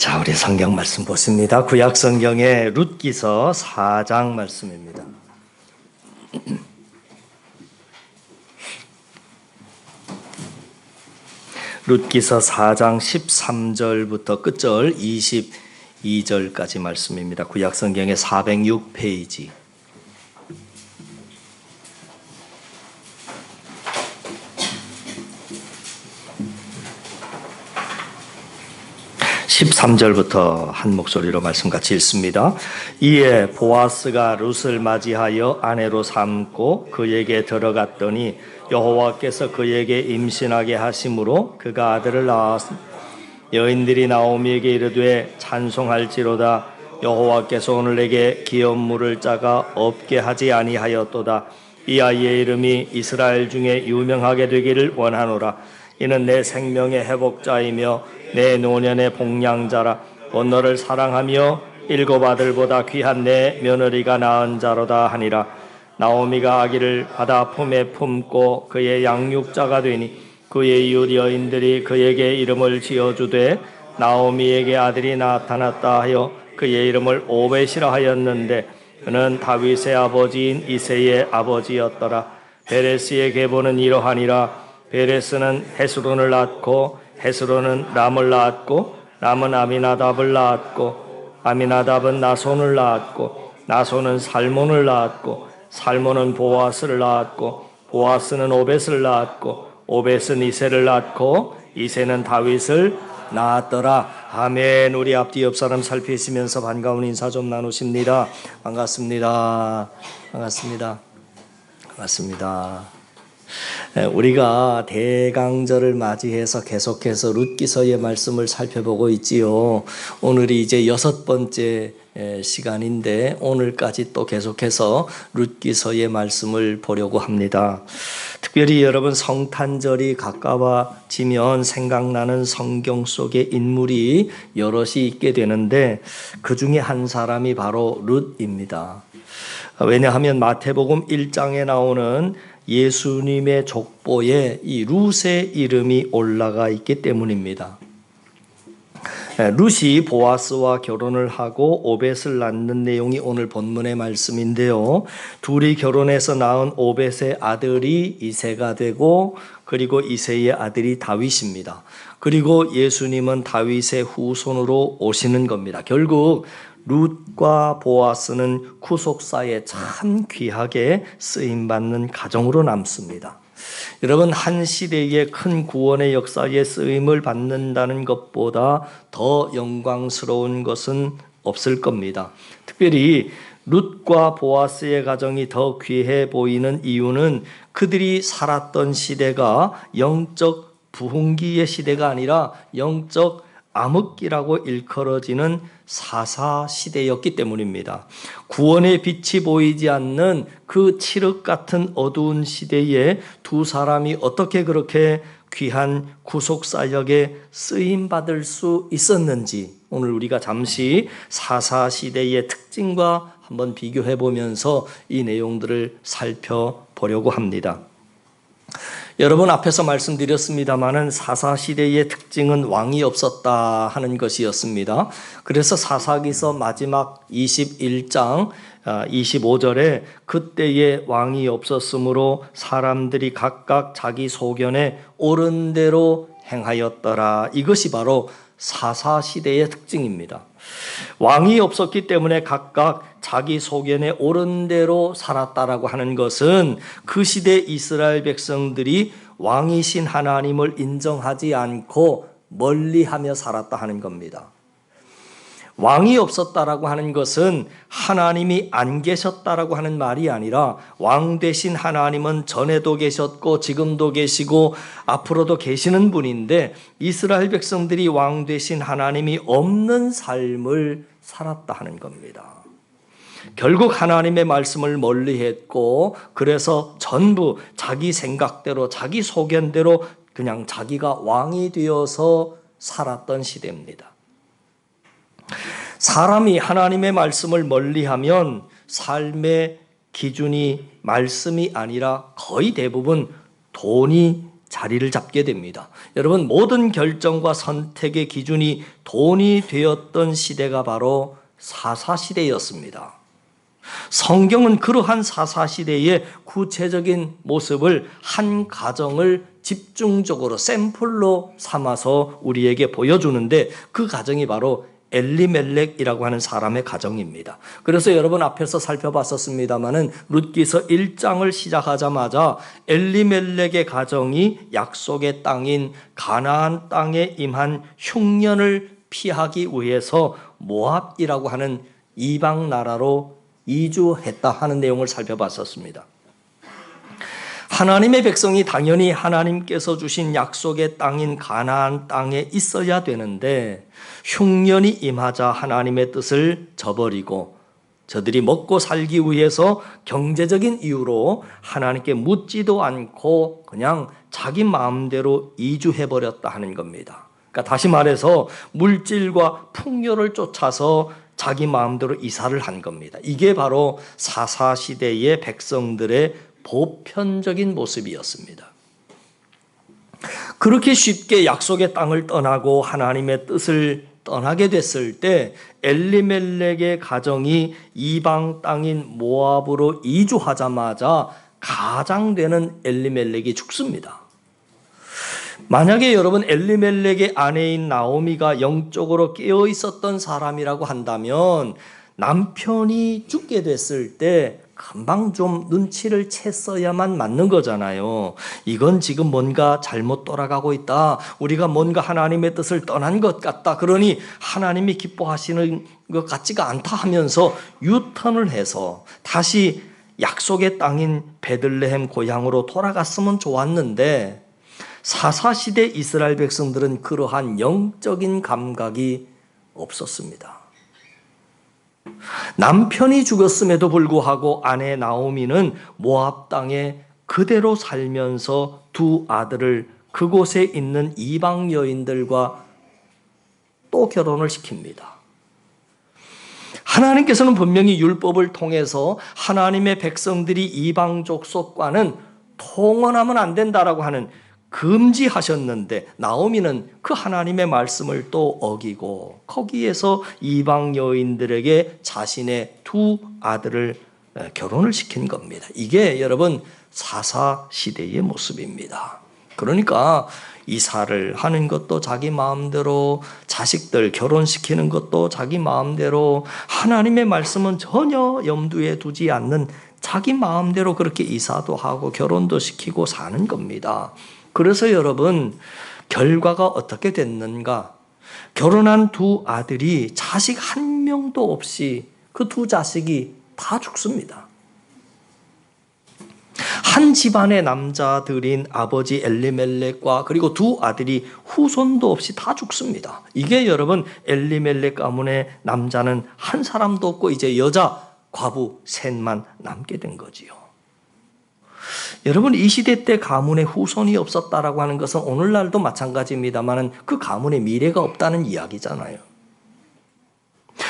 자, 우리 성경 말씀 보십니다. 구약 성경의 룻기서 4장 말씀입니다. 룻기서 4장 13절부터 끝절 22절까지 말씀입니다. 구약 성경의 406페이지. 13절부터 한 목소리로 말씀 같이 읽습니다. 이에 보아스가 룻을 맞이하여 아내로 삼고 그에게 들어갔더니 여호와께서 그에게 임신하게 하심으로 그가 아들을 낳았으니 여인들이 나오미에게 이르되 찬송할지로다 여호와께서 오늘 내게 기업 물을 자가 없게 하지 아니하였도다. 이 아이의 이름이 이스라엘 중에 유명하게 되기를 원하노라. 이는 내 생명의 회복자이며 내 노년의 복량자라. 너를 사랑하며 일곱 아들보다 귀한 내 며느리가 낳은 자로다 하니라. 나오미가 아기를 받아 품에 품고 그의 양육자가 되니 그의 이웃 여인들이 그에게 이름을 지어주되 나오미에게 아들이 나타났다 하여 그의 이름을 오벳이라 하였는데 그는 다윗의 아버지인 이새의 아버지였더라. 베레스의 계보는 이러하니라. 베레스는 헤스론을 낳고 헤스론은 람을 낳았고 람은 아미나답을 낳았고 아미나답은 나손을 낳았고 나손은 살몬을 낳았고 살몬은 보아스를 낳았고 보아스는 오벳을 낳았고 오벳은 이새를 낳고 이새는 다윗을 낳았더라. 아멘. 우리 앞뒤 옆 사람 살피시면서 반가운 인사 좀 나누십니다. 반갑습니다. 반갑습니다. 반갑습니다. 우리가 대강절을 맞이해서 계속해서 룻기서의 말씀을 살펴보고 있지요. 오늘이 이제 6번째 시간인데 오늘까지 또 계속해서 룻기서의 말씀을 보려고 합니다. 특별히 여러분 성탄절이 가까워지면 생각나는 성경 속의 인물이 여럿이 있게 되는데 그 중에 한 사람이 바로 룻입니다. 왜냐하면 마태복음 1장에 나오는 예수님의 족보에 이 룻의 이름이 올라가 있기 때문입니다. 룻이 보아스와 결혼을 하고 오벳을 낳는 내용이 오늘 본문의 말씀인데요. 둘이 결혼해서 낳은 오벳의 아들이 이새가 되고 그리고 이새의 아들이 다윗입니다. 그리고 예수님은 다윗의 후손으로 오시는 겁니다. 결국 룻과 보아스는 구속사에 참 귀하게 쓰임받는 가정으로 남습니다. 여러분, 한 시대의 큰 구원의 역사에 쓰임을 받는다는 것보다 더 영광스러운 것은 없을 겁니다. 특별히 룻과 보아스의 가정이 더 귀해 보이는 이유는 그들이 살았던 시대가 영적 부흥기의 시대가 아니라 영적 암흑기라고 일컬어지는 사사시대였기 때문입니다. 구원의 빛이 보이지 않는 그 칠흑 같은 어두운 시대에 두 사람이 어떻게 그렇게 귀한 구속사역에 쓰임받을 수 있었는지 오늘 우리가 잠시 사사시대의 특징과 한번 비교해 보면서 이 내용들을 살펴보려고 합니다. 여러분 앞에서 말씀드렸습니다마는 사사시대의 특징은 왕이 없었다 하는 것이었습니다. 그래서 사사기서 마지막 21장 25절에 그때에 왕이 없었으므로 사람들이 각각 자기 소견에 옳은 대로 행하였더라. 이것이 바로 사사시대의 특징입니다. 왕이 없었기 때문에 각각 자기 소견에 옳은 대로 살았다라고 하는 것은 그 시대 이스라엘 백성들이 왕이신 하나님을 인정하지 않고 멀리하며 살았다 하는 겁니다. 왕이 없었다라고 하는 것은 하나님이 안 계셨다라고 하는 말이 아니라 왕 되신 하나님은 전에도 계셨고 지금도 계시고 앞으로도 계시는 분인데 이스라엘 백성들이 왕 되신 하나님이 없는 삶을 살았다 하는 겁니다. 결국 하나님의 말씀을 멀리했고 그래서 전부 자기 생각대로 자기 소견대로 그냥 자기가 왕이 되어서 살았던 시대입니다. 사람이 하나님의 말씀을 멀리하면 삶의 기준이 말씀이 아니라 거의 대부분 돈이 자리를 잡게 됩니다. 여러분, 모든 결정과 선택의 기준이 돈이 되었던 시대가 바로 사사시대였습니다. 성경은 그러한 사사시대의 구체적인 모습을 한 가정을 집중적으로 샘플로 삼아서 우리에게 보여주는데, 그 가정이 바로 엘리멜렉이라고 하는 사람의 가정입니다. 그래서 여러분 앞에서 살펴봤었습니다마는 룻기서 1장을 시작하자마자 엘리멜렉의 가정이 약속의 땅인 가나안 땅에 임한 흉년을 피하기 위해서 모압이라고 하는 이방 나라로 이주했다 하는 내용을 살펴봤었습니다. 하나님의 백성이 당연히 하나님께서 주신 약속의 땅인 가나안 땅에 있어야 되는데, 흉년이 임하자 하나님의 뜻을 저버리고 저들이 먹고 살기 위해서 경제적인 이유로 하나님께 묻지도 않고 그냥 자기 마음대로 이주해버렸다 하는 겁니다. 그러니까 다시 말해서 물질과 풍요를 쫓아서 자기 마음대로 이사를 한 겁니다. 이게 바로 사사시대의 백성들의 보편적인 모습이었습니다. 그렇게 쉽게 약속의 땅을 떠나고 하나님의 뜻을 떠나게 됐을 때 엘리멜렉의 가정이 이방 땅인 모압으로 이주하자마자 가장되는 엘리멜렉이 죽습니다. 만약에 여러분 엘리멜렉의 아내인 나오미가 영적으로 깨어 있었던 사람이라고 한다면 남편이 죽게 됐을 때 금방 좀 눈치를 챘어야만 맞는 거잖아요. 이건 지금 뭔가 잘못 돌아가고 있다. 우리가 뭔가 하나님의 뜻을 떠난 것 같다. 그러니 하나님이 기뻐하시는 것 같지가 않다 하면서 유턴을 해서 다시 약속의 땅인 베들레헴 고향으로 돌아갔으면 좋았는데, 사사시대 이스라엘 백성들은 그러한 영적인 감각이 없었습니다. 남편이 죽었음에도 불구하고 아내 나오미는 모압 땅에 그대로 살면서 두 아들을 그곳에 있는 이방 여인들과 또 결혼을 시킵니다. 하나님께서는 분명히 율법을 통해서 하나님의 백성들이 이방족 속과는 통혼하면 안 된다라고 하는 금지하셨는데, 나오미는 그 하나님의 말씀을 또 어기고 거기에서 이방 여인들에게 자신의 두 아들을 결혼을 시킨 겁니다. 이게 여러분 사사시대의 모습입니다. 그러니까 이사를 하는 것도 자기 마음대로, 자식들 결혼시키는 것도 자기 마음대로, 하나님의 말씀은 전혀 염두에 두지 않는 자기 마음대로 그렇게 이사도 하고 결혼도 시키고 사는 겁니다. 그래서 여러분, 결과가 어떻게 됐는가? 결혼한 두 아들이 자식 한 명도 없이 그 두 자식이 다 죽습니다. 한 집안의 남자들인 아버지 엘리멜렉과 그리고 두 아들이 후손도 없이 다 죽습니다. 이게 여러분 엘리멜렉 가문의 남자는 한 사람도 없고 이제 여자 과부 셋만 남게 된 거지요. 여러분, 이 시대 때 가문에 후손이 없었다라고 하는 것은 오늘날도 마찬가지입니다만 그 가문에 미래가 없다는 이야기잖아요.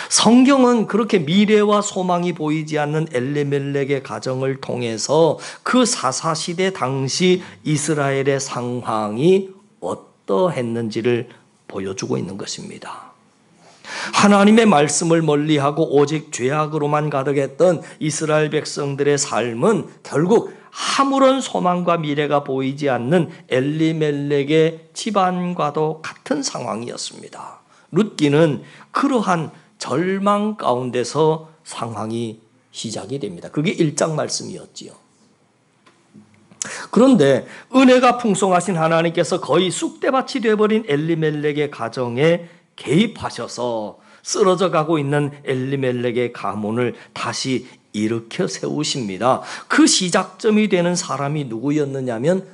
성경은 그렇게 미래와 소망이 보이지 않는 엘리멜렉의 가정을 통해서 그 사사시대 당시 이스라엘의 상황이 어떠했는지를 보여주고 있는 것입니다. 하나님의 말씀을 멀리하고 오직 죄악으로만 가득했던 이스라엘 백성들의 삶은 결국 아무런 소망과 미래가 보이지 않는 엘리멜렉의 집안과도 같은 상황이었습니다. 룻기는 그러한 절망 가운데서 상황이 시작이 됩니다. 그게 1장 말씀이었지요. 그런데 은혜가 풍성하신 하나님께서 거의 쑥대밭이 되어버린 엘리멜렉의 가정에 개입하셔서 쓰러져 가고 있는 엘리멜렉의 가문을 다시 일으켜 세우십니다. 그 시작점이 되는 사람이 누구였느냐면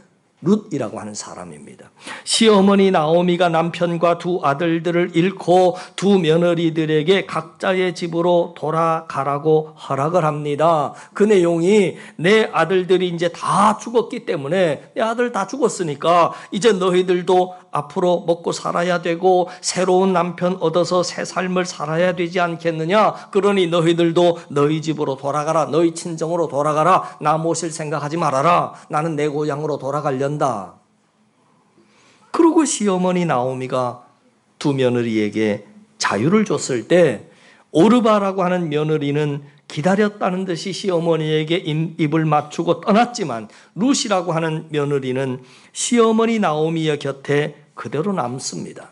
룻이라고 하는 사람입니다. 시어머니 나오미가 남편과 두 아들들을 잃고 두 며느리들에게 각자의 집으로 돌아가라고 허락을 합니다. 그 내용이 내 아들들이 이제 다 죽었기 때문에, 내 아들 다 죽었으니까 이제 너희들도 앞으로 먹고 살아야 되고 새로운 남편 얻어서 새 삶을 살아야 되지 않겠느냐. 그러니 너희들도 너희 집으로 돌아가라. 너희 친정으로 돌아가라. 나 모실 생각하지 말아라. 나는 내 고향으로 돌아가련다. 그리고 시어머니 나오미가 두 며느리에게 자유를 줬을 때 오르바라고 하는 며느리는 기다렸다는 듯이 시어머니에게 입을 맞추고 떠났지만 룻이라고 하는 며느리는 시어머니 나오미의 곁에 그대로 남습니다.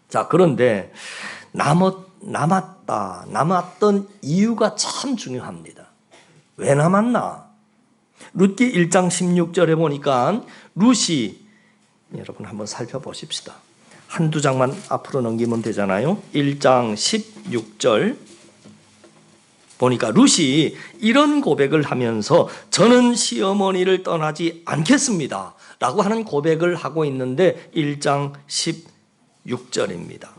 자, 그런데 남았던 이유가 참 중요합니다. 왜 남았나? 룻기 1장 16절에 보니까 룻이, 여러분 한번 살펴보십시다. 한두 장만 앞으로 넘기면 되잖아요. 1장 16절 보니까 룻이 이런 고백을 하면서 저는 시어머니를 떠나지 않겠습니다 라고 하는 고백을 하고 있는데 1장 16절입니다.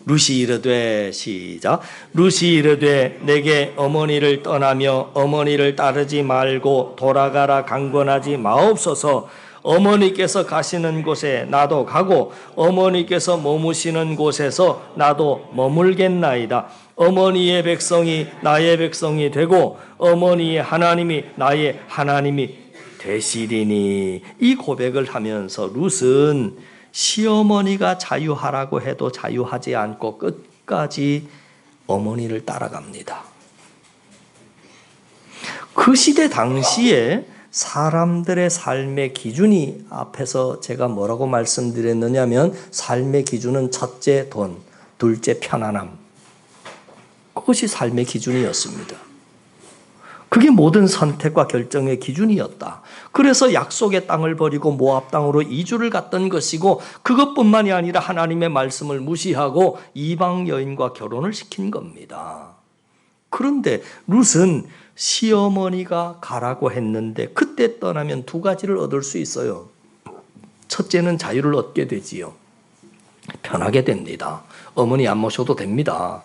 룻이 이르되, 시작, 룻이 이르되 내게 어머니를 떠나며 어머니를 따르지 말고 돌아가라 강권하지 마옵소서. 어머니께서 가시는 곳에 나도 가고 어머니께서 머무시는 곳에서 나도 머물겠나이다. 어머니의 백성이 나의 백성이 되고 어머니의 하나님이 나의 하나님이 되시리니. 이 고백을 하면서 룻은 시어머니가 자유하라고 해도 자유하지 않고 끝까지 어머니를 따라갑니다. 그 시대 당시에 사람들의 삶의 기준이, 앞에서 제가 뭐라고 말씀드렸느냐면 삶의 기준은 첫째 돈, 둘째 편안함, 그것이 삶의 기준이었습니다. 그게 모든 선택과 결정의 기준이었다. 그래서 약속의 땅을 버리고 모압 땅으로 이주를 갔던 것이고, 그것뿐만이 아니라 하나님의 말씀을 무시하고 이방 여인과 결혼을 시킨 겁니다. 그런데 룻은 시어머니가 가라고 했는데 그때 떠나면 두 가지를 얻을 수 있어요. 첫째는 자유를 얻게 되지요. 편하게 됩니다. 어머니 안 모셔도 됩니다.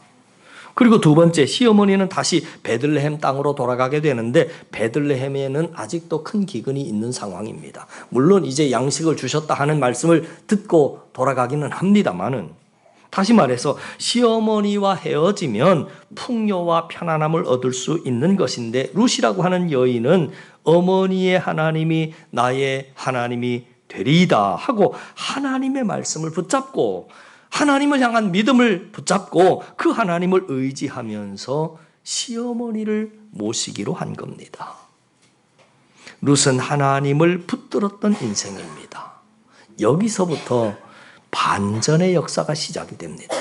그리고 두 번째, 시어머니는 다시 베들레헴 땅으로 돌아가게 되는데 베들레헴에는 아직도 큰 기근이 있는 상황입니다. 물론 이제 양식을 주셨다 하는 말씀을 듣고 돌아가기는 합니다만은, 다시 말해서 시어머니와 헤어지면 풍요와 편안함을 얻을 수 있는 것인데, 룻이라고 하는 여인은 어머니의 하나님이 나의 하나님이 되리이다 하고 하나님의 말씀을 붙잡고 하나님을 향한 믿음을 붙잡고 그 하나님을 의지하면서 시어머니를 모시기로 한 겁니다. 룻은 하나님을 붙들었던 인생입니다. 여기서부터 반전의 역사가 시작이 됩니다.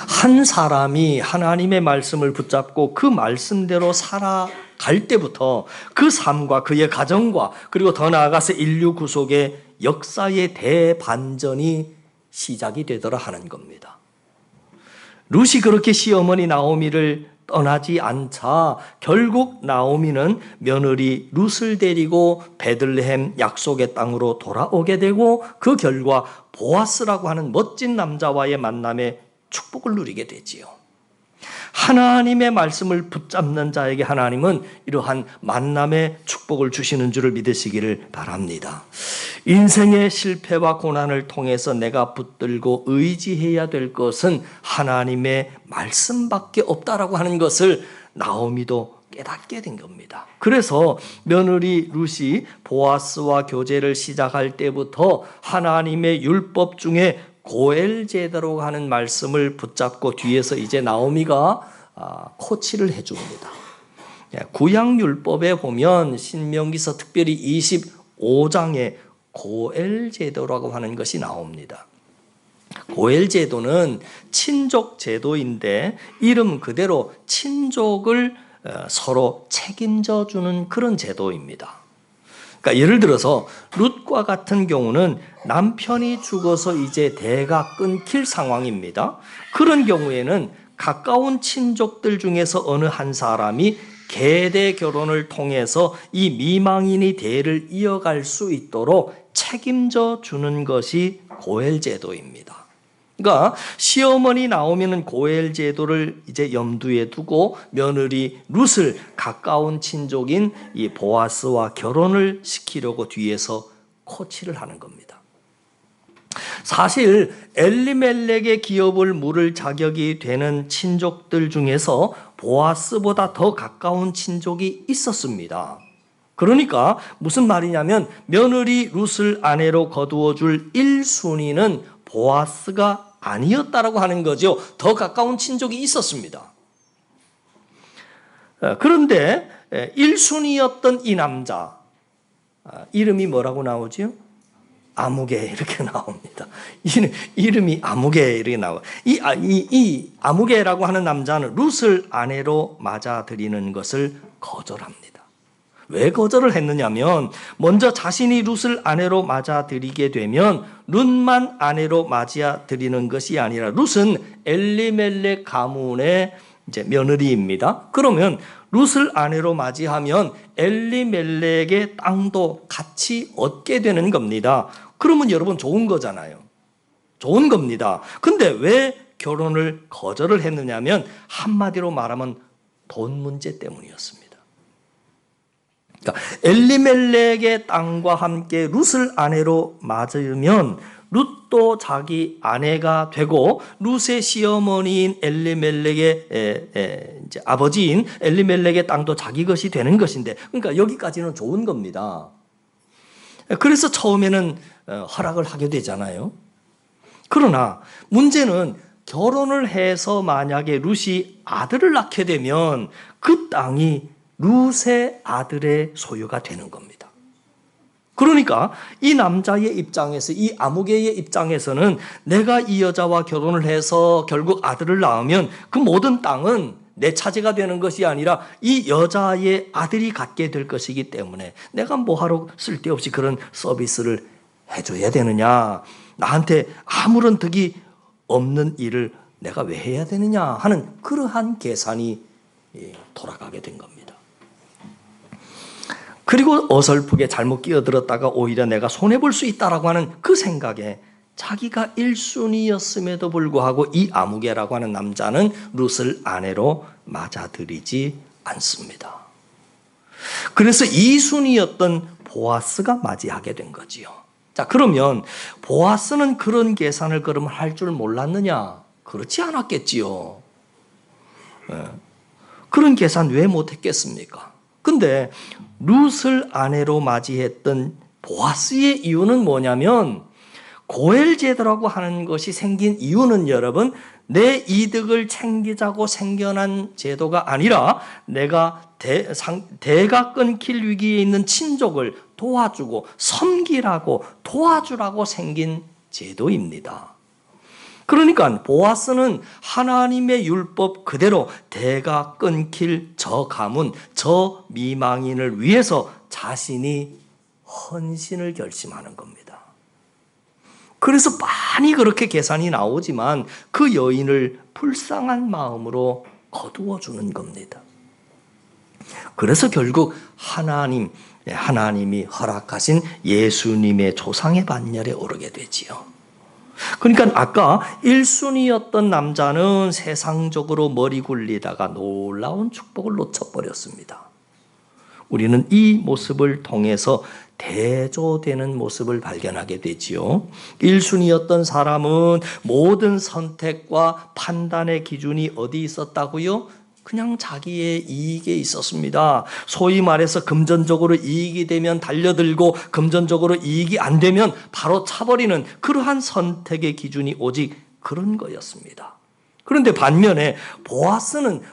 한 사람이 하나님의 말씀을 붙잡고 그 말씀대로 살아갈 때부터 그 삶과 그의 가정과 그리고 더 나아가서 인류 구속의 역사의 대반전이 시작이 되더라 하는 겁니다. 룻이 그렇게 시어머니 나오미를 떠나지 않자 결국 나오미는 며느리 룻을 데리고 베들레헴 약속의 땅으로 돌아오게 되고, 그 결과 보아스라고 하는 멋진 남자와의 만남에 축복을 누리게 되지요. 하나님의 말씀을 붙잡는 자에게 하나님은 이러한 만남의 축복을 주시는 줄을 믿으시기를 바랍니다. 인생의 실패와 고난을 통해서 내가 붙들고 의지해야 될 것은 하나님의 말씀밖에 없다라고 하는 것을 나오미도 깨닫게 된 겁니다. 그래서 며느리 룻이 보아스와 교제를 시작할 때부터 하나님의 율법 중에 고엘 제도라고 하는 말씀을 붙잡고 뒤에서 이제 나오미가 코치를 해줍니다. 구약 율법에 보면 신명기서 특별히 25장에 고엘 제도라고 하는 것이 나옵니다. 고엘 제도는 친족 제도인데 이름 그대로 친족을 서로 책임져 주는 그런 제도입니다. 그러니까 예를 들어서 룻과 같은 경우는 남편이 죽어서 이제 대가 끊길 상황입니다. 그런 경우에는 가까운 친족들 중에서 어느 한 사람이 계대 결혼을 통해서 이 미망인이 대를 이어갈 수 있도록 책임져 주는 것이 고엘 제도입니다. 그러니까 시어머니 나오미는 고엘 제도를 이제 염두에 두고 며느리 룻을 가까운 친족인 이 보아스와 결혼을 시키려고 뒤에서 코치를 하는 겁니다. 사실 엘리멜렉의 기업을 물을 자격이 되는 친족들 중에서 보아스보다 더 가까운 친족이 있었습니다. 그러니까 무슨 말이냐면 며느리 룻을 아내로 거두어 줄 1순위는 보아스가 아니었다라고 하는 거죠. 더 가까운 친족이 있었습니다. 그런데 1순위였던 이 남자 이름이 뭐라고 나오죠? 아무개 이렇게 나옵니다. 이름이 아무개 이렇게 나와. 이 아무개라고 하는 남자는 룻을 아내로 맞아들이는 것을 거절합니다. 왜 거절을 했느냐면 먼저 자신이 룻을 아내로 맞아들이게 되면 룻만 아내로 맞아들이는 것이 아니라 룻은 엘리멜렉 가문의 이제 며느리입니다. 그러면 룻을 아내로 맞이하면 엘리멜렉의 땅도 같이 얻게 되는 겁니다. 그러면 여러분 좋은 거잖아요. 좋은 겁니다. 근데 왜 결혼을 거절을 했느냐면 한마디로 말하면 돈 문제 때문이었습니다. 그러니까 엘리멜렉의 땅과 함께 룻을 아내로 맞으면 룻도 자기 아내가 되고 룻의 시어머니인 엘리멜렉의 이제 아버지인 엘리멜렉의 땅도 자기 것이 되는 것인데, 그러니까 여기까지는 좋은 겁니다. 그래서 처음에는 허락을 하게 되잖아요. 그러나 문제는 결혼을 해서 만약에 룻이 아들을 낳게 되면 그 땅이 룻의 아들의 소유가 되는 겁니다. 그러니까 이 남자의 입장에서, 이 아무개의 입장에서는 내가 이 여자와 결혼을 해서 결국 아들을 낳으면 그 모든 땅은 내 차지가 되는 것이 아니라 이 여자의 아들이 갖게 될 것이기 때문에 내가 뭐하러 쓸데없이 그런 서비스를 해줘야 되느냐, 나한테 아무런 득이 없는 일을 내가 왜 해야 되느냐 하는 그러한 계산이 돌아가게 된 겁니다. 그리고 어설프게 잘못 끼어들었다가 오히려 내가 손해볼 수 있다라고 하는 그 생각에 자기가 1순위였음에도 불구하고 이 아무개라고 하는 남자는 룻을 아내로 맞아들이지 않습니다. 그래서 2순위였던 보아스가 맞이하게 된 거지요. 자, 그러면 보아스는 그런 계산을 그러면 할 줄 몰랐느냐? 그렇지 않았겠지요. 그런 계산 왜 못했겠습니까? 근데 룻을 아내로 맞이했던 보아스의 이유는 뭐냐면, 고엘 제도라고 하는 것이 생긴 이유는 여러분, 내 이득을 챙기자고 생겨난 제도가 아니라 내가 대가 끊길 위기에 있는 친족을 도와주고 섬기라고 도와주라고 생긴 제도입니다. 그러니까 보아스는 하나님의 율법 그대로 대가 끊길 저 가문, 저 미망인을 위해서 자신이 헌신을 결심하는 겁니다. 그래서 많이 그렇게 계산이 나오지만 그 여인을 불쌍한 마음으로 거두어 주는 겁니다. 그래서 결국 하나님이 허락하신 예수님의 조상의 반열에 오르게 되지요. 그러니까 아까 1순위였던 남자는 세상적으로 머리 굴리다가 놀라운 축복을 놓쳐버렸습니다. 우리는 이 모습을 통해서 대조되는 모습을 발견하게 되지요. 1순위였던 사람은 모든 선택과 판단의 기준이 어디 있었다고요? 그냥 자기의 이익에 있었습니다. 소위 말해서 금전적으로 이익이 되면 달려들고 금전적으로 이익이 안 되면 바로 차버리는 그러한 선택의 기준이 오직 그런 거였습니다. 그런데 반면에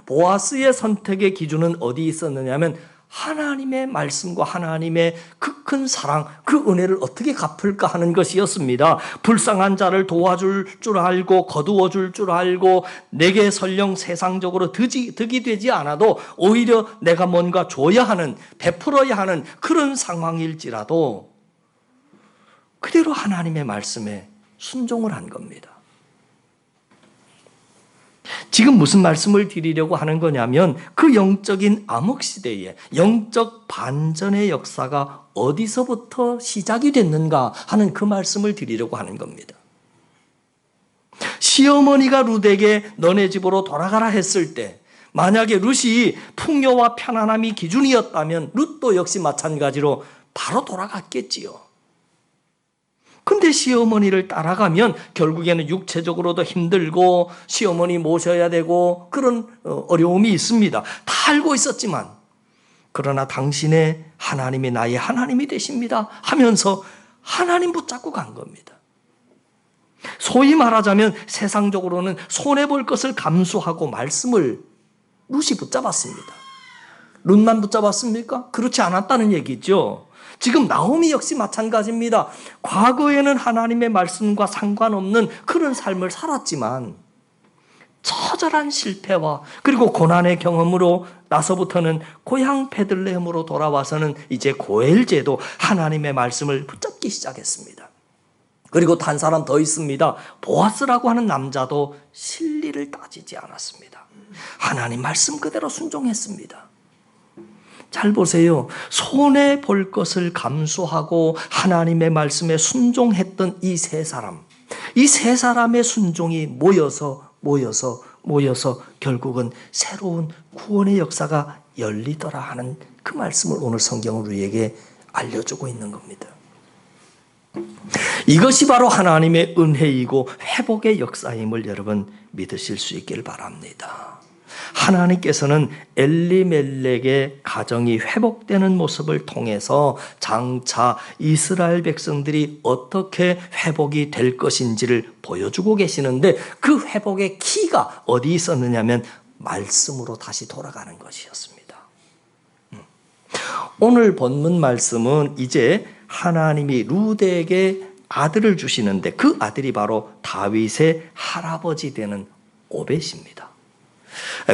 보아스의 선택의 기준은 어디 있었느냐면 하나님의 말씀과 하나님의 그 큰 사랑, 그 은혜를 어떻게 갚을까 하는 것이었습니다. 불쌍한 자를 도와줄 줄 알고 거두어 줄 줄 알고 내게 설령 세상적으로 득이 되지 않아도 오히려 내가 뭔가 줘야 하는, 베풀어야 하는 그런 상황일지라도 그대로 하나님의 말씀에 순종을 한 겁니다. 지금 무슨 말씀을 드리려고 하는 거냐면 그 영적인 암흑시대에 영적 반전의 역사가 어디서부터 시작이 됐는가 하는 그 말씀을 드리려고 하는 겁니다. 시어머니가 룻에게 너네 집으로 돌아가라 했을 때 만약에 룻이 풍요와 편안함이 기준이었다면 룻도 역시 마찬가지로 바로 돌아갔겠지요. 근데 시어머니를 따라가면 결국에는 육체적으로도 힘들고 시어머니 모셔야 되고 그런 어려움이 있습니다. 다 알고 있었지만 그러나 당신의 하나님이 나의 하나님이 되십니다 하면서 하나님 붙잡고 간 겁니다. 소위 말하자면 세상적으로는 손해볼 것을 감수하고 말씀을 룻이 붙잡았습니다. 룻만 붙잡았습니까? 그렇지 않았다는 얘기죠. 지금 나오미 역시 마찬가지입니다. 과거에는 하나님의 말씀과 상관없는 그런 삶을 살았지만 처절한 실패와 그리고 고난의 경험으로 나서부터는 고향 베들레헴으로 돌아와서는 이제 고엘제도 하나님의 말씀을 붙잡기 시작했습니다. 그리고 단 사람 더 있습니다. 보아스라고 하는 남자도 실리를 따지지 않았습니다. 하나님 말씀 그대로 순종했습니다. 잘 보세요. 손해 볼 것을 감수하고 하나님의 말씀에 순종했던 이 세 사람, 이 세 사람의 순종이 모여서 결국은 새로운 구원의 역사가 열리더라 하는 그 말씀을 오늘 성경은 우리에게 알려주고 있는 겁니다. 이것이 바로 하나님의 은혜이고 회복의 역사임을 여러분 믿으실 수 있기를 바랍니다. 하나님께서는 엘리멜렉의 가정이 회복되는 모습을 통해서 장차 이스라엘 백성들이 어떻게 회복이 될 것인지를 보여주고 계시는데 그 회복의 키가 어디 있었느냐면 말씀으로 다시 돌아가는 것이었습니다. 오늘 본문 말씀은 이제 하나님이 룻에게 아들을 주시는데 그 아들이 바로 다윗의 할아버지 되는 오벳입니다.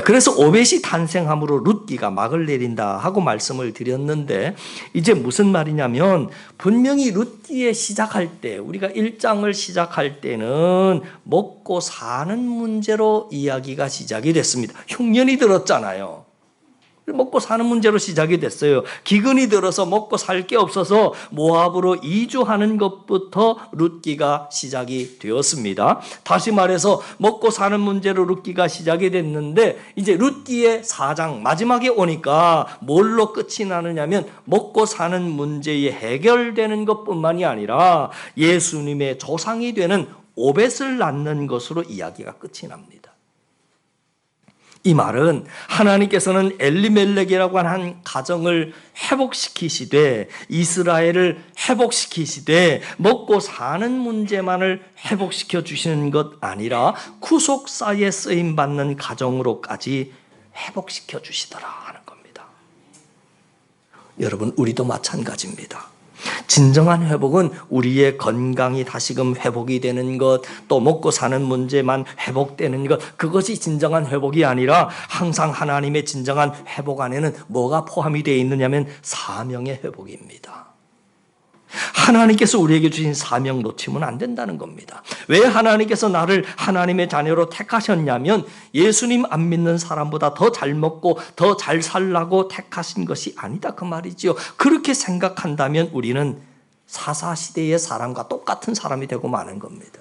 그래서 오벳이 탄생함으로 룻기가 막을 내린다 하고 말씀을 드렸는데 이제 무슨 말이냐면 분명히 룻기에 시작할 때 우리가 1장을 시작할 때는 먹고 사는 문제로 이야기가 시작이 됐습니다. 흉년이 들었잖아요. 먹고 사는 문제로 시작이 됐어요. 기근이 들어서 먹고 살 게 없어서 모압으로 이주하는 것부터 룻기가 시작이 되었습니다. 다시 말해서 먹고 사는 문제로 룻기가 시작이 됐는데 이제 룻기의 4장 마지막에 오니까 뭘로 끝이 나느냐면 먹고 사는 문제에 해결되는 것뿐만이 아니라 예수님의 조상이 되는 오벳을 낳는 것으로 이야기가 끝이 납니다. 이 말은 하나님께서는 엘리멜렉이라고 하는 가정을 회복시키시되 이스라엘을 회복시키시되 먹고 사는 문제만을 회복시켜 주시는 것 아니라 구속사에 쓰임받는 가정으로까지 회복시켜 주시더라 하는 겁니다. 여러분 우리도 마찬가지입니다. 진정한 회복은 우리의 건강이 다시금 회복이 되는 것, 또 먹고 사는 문제만 회복되는 것, 그것이 진정한 회복이 아니라 항상 하나님의 진정한 회복 안에는 뭐가 포함이 되어 있느냐면 사명의 회복입니다. 하나님께서 우리에게 주신 사명 놓치면 안 된다는 겁니다. 왜 하나님께서 나를 하나님의 자녀로 택하셨냐면 예수님 안 믿는 사람보다 더 잘 먹고 더 잘 살라고 택하신 것이 아니다 그 말이지요. 그렇게 생각한다면 우리는 사사시대의 사람과 똑같은 사람이 되고 마는 겁니다.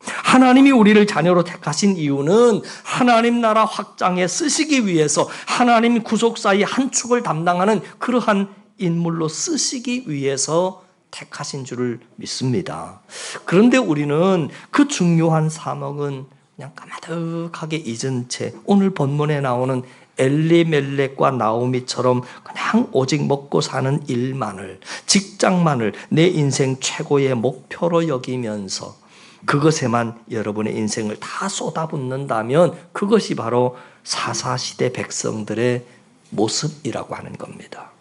하나님이 우리를 자녀로 택하신 이유는 하나님 나라 확장에 쓰시기 위해서 하나님 구속사의 한 축을 담당하는 그러한 인물로 쓰시기 위해서 택하신 줄을 믿습니다. 그런데 우리는 그 중요한 사명은 그냥 까마득하게 잊은 채 오늘 본문에 나오는 엘리멜렉과 나오미처럼 그냥 오직 먹고 사는 일만을, 직장만을 내 인생 최고의 목표로 여기면서 그것에만 여러분의 인생을 다 쏟아붓는다면 그것이 바로 사사시대 백성들의 모습이라고 하는 겁니다.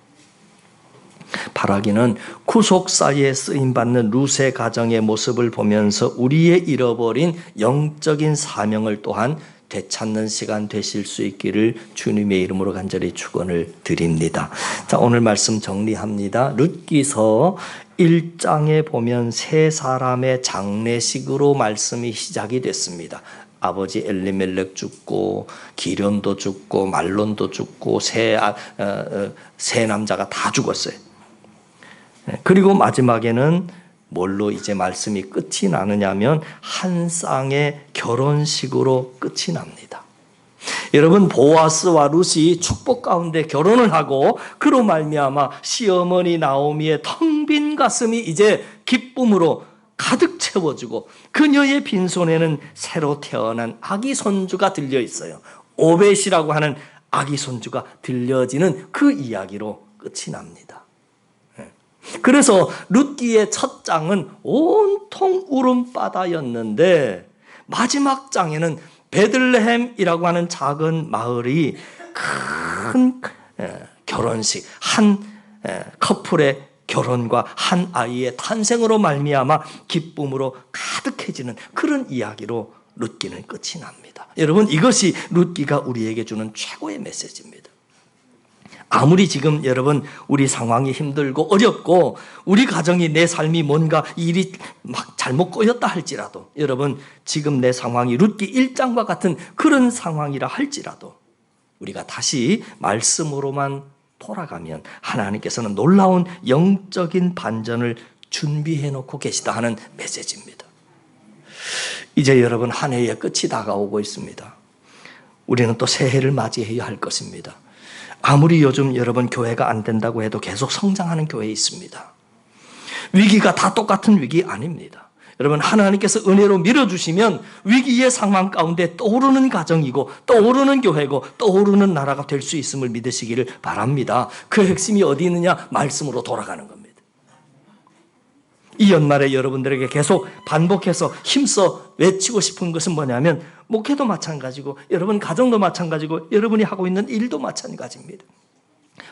바라기는 구속사에 쓰임받는 룻의 가정의 모습을 보면서 우리의 잃어버린 영적인 사명을 또한 되찾는 시간 되실 수 있기를 주님의 이름으로 간절히 축원을 드립니다. 자, 오늘 말씀 정리합니다. 룻기서 1장에 보면 세 사람의 장례식으로 말씀이 시작이 됐습니다. 아버지 엘리멜렉 죽고 기련도 죽고 말론도 죽고 세 남자가 다 죽었어요. 그리고 마지막에는 뭘로 이제 말씀이 끝이 나느냐면 한 쌍의 결혼식으로 끝이 납니다. 여러분 보아스와 룻이 축복 가운데 결혼을 하고 그로 말미암아 시어머니 나오미의 텅 빈 가슴이 이제 기쁨으로 가득 채워지고 그녀의 빈손에는 새로 태어난 아기 손주가 들려 있어요. 오벳이라고 하는 아기 손주가 들려지는 그 이야기로 끝이 납니다. 그래서 룻기의 첫 장은 온통 울음바다였는데 마지막 장에는 베들레헴이라고 하는 작은 마을이 큰 결혼식, 한 커플의 결혼과 한 아이의 탄생으로 말미암아 기쁨으로 가득해지는 그런 이야기로 룻기는 끝이 납니다. 여러분, 이것이 룻기가 우리에게 주는 최고의 메시지입니다. 아무리 지금 여러분 우리 상황이 힘들고 어렵고 우리 가정이 내 삶이 뭔가 일이 막 잘못 꼬였다 할지라도, 여러분 지금 내 상황이 룻기 1장과 같은 그런 상황이라 할지라도 우리가 다시 말씀으로만 돌아가면 하나님께서는 놀라운 영적인 반전을 준비해 놓고 계시다 하는 메시지입니다. 이제 여러분 한 해의 끝이 다가오고 있습니다. 우리는 또 새해를 맞이해야 할 것입니다. 아무리 요즘 여러분 교회가 안 된다고 해도 계속 성장하는 교회에 있습니다. 위기가 다 똑같은 위기 아닙니다. 여러분, 하나님께서 은혜로 밀어주시면 위기의 상황 가운데 떠오르는 가정이고 떠오르는 교회고 떠오르는 나라가 될 수 있음을 믿으시기를 바랍니다. 그 핵심이 어디 있느냐? 말씀으로 돌아가는 겁니다. 이 연말에 여러분들에게 계속 반복해서 힘써 외치고 싶은 것은 뭐냐면, 목회도 마찬가지고 여러분 가정도 마찬가지고 여러분이 하고 있는 일도 마찬가지입니다.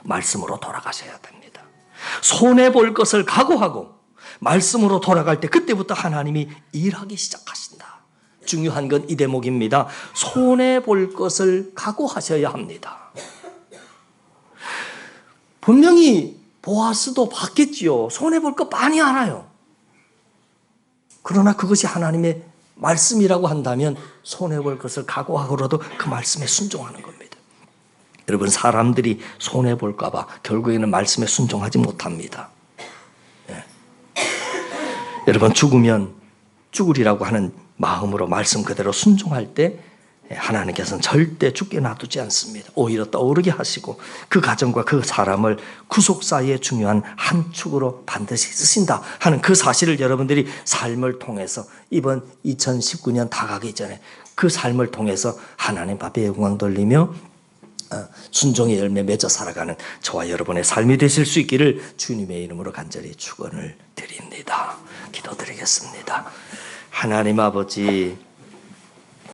말씀으로 돌아가셔야 됩니다. 손해볼 것을 각오하고 말씀으로 돌아갈 때 그때부터 하나님이 일하기 시작하신다. 중요한 건 이 대목입니다. 손해볼 것을 각오하셔야 합니다. 분명히 보아스도 봤겠지요. 손해볼 거 많이 알아요. 그러나 그것이 하나님의 말씀이라고 한다면 손해볼 것을 각오하고라도 그 말씀에 순종하는 겁니다. 여러분, 사람들이 손해볼까 봐 결국에는 말씀에 순종하지 못합니다. 여러분, 죽으면 죽으리라고 하는 마음으로 말씀 그대로 순종할 때 하나님께서는 절대 죽게 놔두지 않습니다. 오히려 떠오르게 하시고 그 가정과 그 사람을 구속사의 중요한 한 축으로 반드시 쓰신다 하는 그 사실을 여러분들이 삶을 통해서 이번 2019년 다 가기 전에 그 삶을 통해서 하나님 앞에 영광 돌리며 순종의 열매 맺어 살아가는 저와 여러분의 삶이 되실 수 있기를 주님의 이름으로 간절히 축원을 드립니다. 기도드리겠습니다. 하나님 아버지,